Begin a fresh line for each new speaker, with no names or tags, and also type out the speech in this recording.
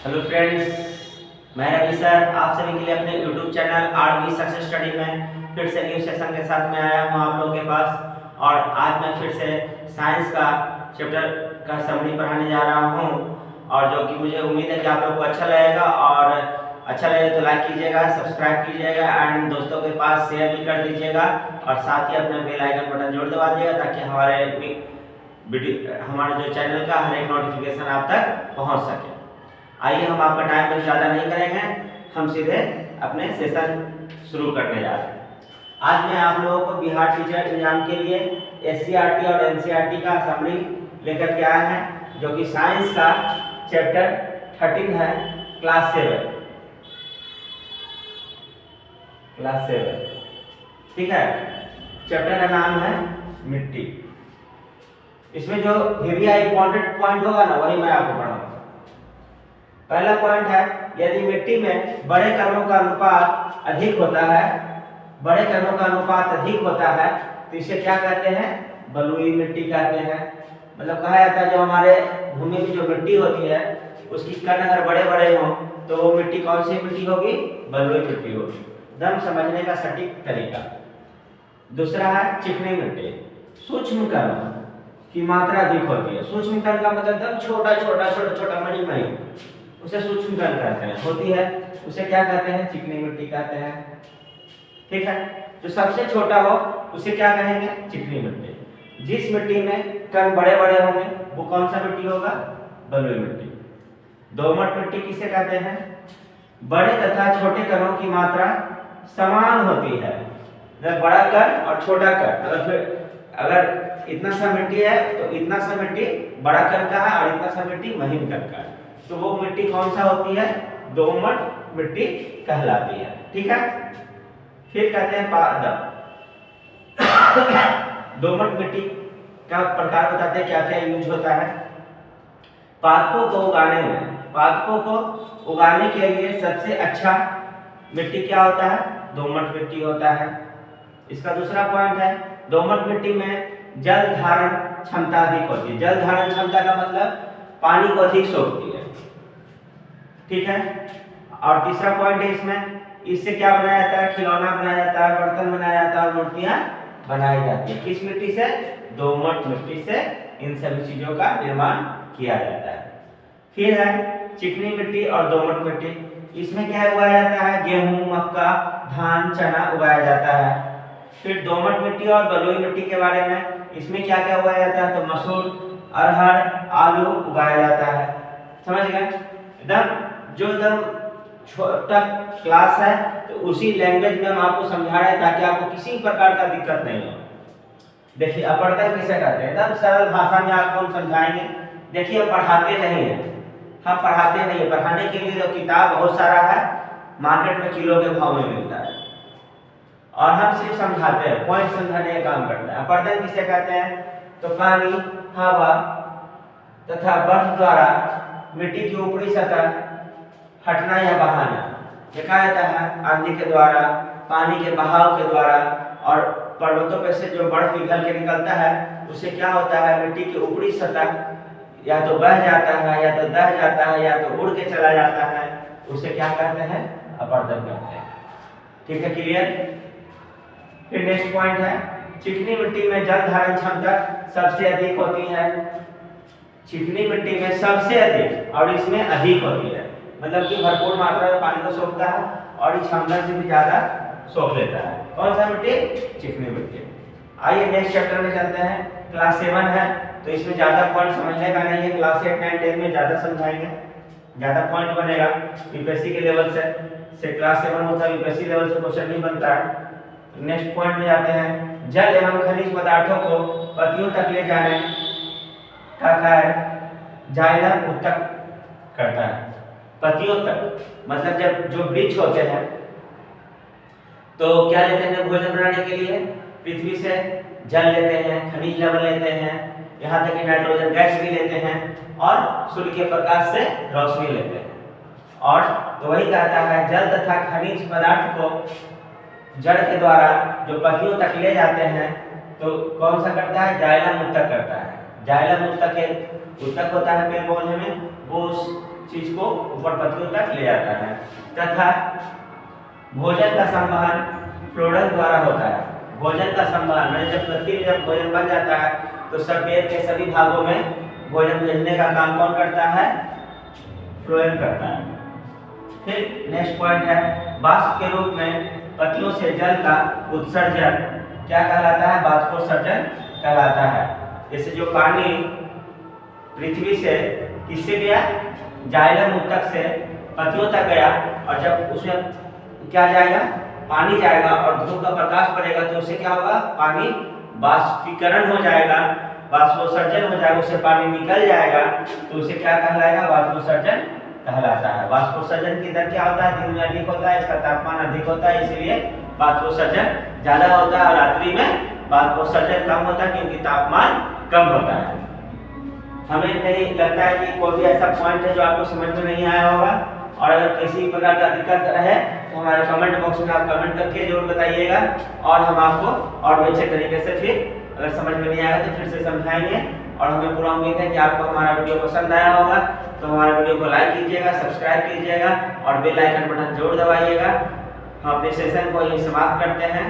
Hello friends, मैं Ravi sir आप सभी के लिए अपने YouTube channel RB success study में फिर से न्यू सेशन के साथ में आया हूँ आप लोगों के पास। और आज मैं फिर से साइंस का चैप्टर का समरी पढ़ाने जा रहा हूँ, और जो कि मुझे उम्मीद है कि आप लोगों को अच्छा लगेगा। और अच्छा लगे तो लाइक कीजिएगा, सब्सक्राइब कीजिएगा एंड दोस्तों के पास शेयर भी कर दीजिएगा, और साथ ही अपने बेल आइकन बटन जरूर दबा दीजिएगा ताकि हमारे जो चैनल का हर एक नोटिफिकेशन आप तक पहुँच सके। आइए हम आपका टाइम वेस्ट ज़्यादा नहीं करेंगे, हम सीधे अपने सेशन शुरू करने जा रहे हैं। आज मैं आप लोगों को बिहार टीचर एग्जाम के लिए एससीईआरटी और एनसीईआरटी का समरी लेकर के आए हैं, जो कि साइंस का चैप्टर 13 है, क्लास 7। ठीक है, चैप्टर का नाम है मिट्टी। इसमें जो हेवी इंपॉर्टेंट पॉइंट होगा ना, वही मैं आपको पढ़ाऊंगा। पहला पॉइंट है, यदि मिट्टी में बड़े कणों का अनुपात अधिक होता है, तो इसे क्या कहते हैं? बलुई मिट्टी कहते हैं। मतलब कहा जाता है जो हमारे भूमि में जो मिट्टी होती है उसकी कण अगर बड़े बड़े हों तो वो मिट्टी कौन सी मिट्टी होगी? बलुई मिट्टी होगी। एकदम समझने का सटीक तरीका। दूसरा है चिकनी मिट्टी। सूक्ष्म कण की मात्रा अधिक होती है। सूक्ष्म कण का मतलब एकदम छोटा मणि, उसे सूक्ष्म कण कहते हैं, होती है, उसे क्या कहते हैं? चिकनी मिट्टी कहते हैं। ठीक है, जो सबसे छोटा हो उसे क्या कहेंगे? चिकनी मिट्टी। जिस मिट्टी में कण बड़े बड़े होंगे वो कौन सा मिट्टी होगा? बलुई मिट्टी। दोमट मिट्टी किसे कहते हैं? बड़े तथा छोटे कणों की मात्रा समान होती है। जब बड़ा कण और छोटा कण, अगर इतना सा मिट्टी है तो इतना सा मिट्टी बड़ा कण का है और इतना सा मिट्टी महीन कण का है, तो वो मिट्टी कौन सा होती है? दोमट मिट्टी कहलाती है। ठीक है, फिर कहते हैं पादप। दोमट मिट्टी का प्रकार बताते हैं क्या क्या यूज होता है। पादपों को उगाने के लिए सबसे अच्छा मिट्टी क्या होता है? दोमट मिट्टी होता है। इसका दूसरा पॉइंट है, दोमट मिट्टी में जल धारण क्षमता अधिक होती है। जल धारण क्षमता का मतलब पानी को अधिक सोखती है। ठीक है, और तीसरा पॉइंट है इसमें, इससे क्या बनाया जाता है? खिलौना बनाया जाता है, बर्तन बनाया जाता है, मूर्तियां बनाई जाती है। किस मिट्टी से? दोमट मिट्टी से इन सभी चीजों का निर्माण किया जाता है। फिर है चिकनी मिट्टी और दोमट मिट्टी। इसमें क्या उगाया जाता है? गेहूं, मक्का, धान, चना उगाया जाता है। फिर दोमट मिट्टी और बलुई मिट्टी के बारे में, इसमें क्या क्या उगाया जाता है? तो मसूर, अरहर, आलू उगाया जाता है। समझ गए? एकदम छोटा क्लास है तो उसी लैंग्वेज में हम आपको समझा रहे हैं ताकि आपको किसी प्रकार का दिक्कत नहीं हो। देखिए अपवर्तन किसे कहते हैं? एकदम सरल भाषा में आपको हम समझाएंगे। देखिए हम पढ़ाते नहीं है, पढ़ाने के लिए तो किताब बहुत सारा है, मार्केट में किलो के भाव में मिलता है, और हम सिर्फ समझाते हैं, पॉइंट समझाने का काम करते हैं। अपवर्तन किसे कहते हैं? तो पानी, हवा तथा बर्फ द्वारा मिट्टी की ऊपरी सतह हटना या बहाना। देखा जाता है आंधी के द्वारा, पानी के बहाव के द्वारा, और पर्वतों पर से जो बर्फ पिघल के निकलता है उससे क्या होता है? मिट्टी की ऊपरी सतह या तो बह जाता है, या तो दह जाता है, या तो उड़ के चला जाता है। उसे क्या कहते हैं? अपवर्तन कहते हैं। ठीक है, क्लियर? फिर नेक्स्ट पॉइंट है, चिकनी मिट्टी में जल धारण क्षमता सबसे अधिक होती है। चिकनी मिट्टी में सबसे अधिक और इसमें अधिक होती है, मतलब कि भरपूर मात्रा में पानी को सोखता है और इस क्षमता से भी ज्यादा सोख लेता है। कौन सा मिट्टी? चिकनी मिट्टी। आइए नेक्स्ट चैप्टर में चलते हैं। क्लास 7 है तो इसमें ज्यादा पॉइंट समझने का नहीं है। क्लास 8, 9, 10 में ज्यादा समझाएंगे, ज्यादा पॉइंट बनेगा। यूपीएससी के लेवल से क्लास 7 होता है, यूपीएससी लेवल से क्वेश्चन नहीं बनता है। नेक्स्ट पॉइंट में जाते हैं। जल एवं खनिज पदार्थों को पत्तियों तक ले जाने का कार्य जाइलम उत्तक करता है। पत्तियों तक मतलब जब जो वृक्ष होते हैं तो क्या लेते हैं भोजन बनाने के लिए? पृथ्वी से जल लेते हैं, खनिज लवण लेते हैं, यहाँ तक कि नाइट्रोजन गैस भी लेते हैं, और सूर्य के प्रकाश से रोशनी लेते हैं। और तो वही कहता है जल तथा खनिज पदार्थ को जड़ के द्वारा जो पत्तियों तक ले जाते हैं तो कौन सा करता है? जाइलम उत्तक करता है। जाइलम उत्तक एक उत्तक होता है पेड़ पौधे में, वो चीज को ऊपर पत्तियों तक ले जाता है। तथा भोजन का संवहन फ्लोएम द्वारा होता है। भोजन का संवहन मैंने जब पत्ती में जब भोजन बन जाता है तो सब पेड़ के सभी भागों में भोजन भेजने का काम कौन करता है? फ्लोएम करता है। फिर नेक्स्ट पॉइंट है वाष्प के रूप में पत्तियों से जल का उत्सर्जन क्या कहलाता है? वाष्पोत्सर्जन कहलाता है। जैसे जो पानी पृथ्वी से किससे गया? जाइलम ऊतक से पत्तियों तक गया, और जब उसमें क्या जाएगा? पानी जाएगा और धूप का प्रकाश पड़ेगा तो उससे क्या होगा? पानी वाष्पीकरण हो जाएगा, वाष्पोत्सर्जन हो जाएगा, उससे पानी निकल जाएगा तो उसे क्या कहलाएगा? वाष्पोत्सर्जन कहलाता है। वाष्पोत्सर्जन की दर क्या होता है? दिन में अधिक होता है, इसका तापमान अधिक होता है, इसलिए वाष्पोत्सर्जन ज्यादा होता है, और रात्रि में वाष्पोत्सर्जन कम होता है क्योंकि तापमान कम होता है। हमें नहीं लगता है कि कोई भी ऐसा पॉइंट है जो आपको समझ में नहीं आया होगा, और अगर किसी प्रकार का दिक्कत है तो हमारे कमेंट बॉक्स में आप कमेंट करके जरूर बताइएगा, और हम आपको और भी अच्छे तरीके से फिर अगर समझ में नहीं आएगा तो फिर से समझाएंगे। और हमें पूरा उम्मीद है कि आपको हमारा वीडियो पसंद आया होगा, तो हमारे वीडियो को लाइक कीजिएगा, सब्सक्राइब कीजिएगा और बेल आइकन बटन जरूर दबाइएगा। हम अपने सेशन को यहीं समाप्त करते हैं।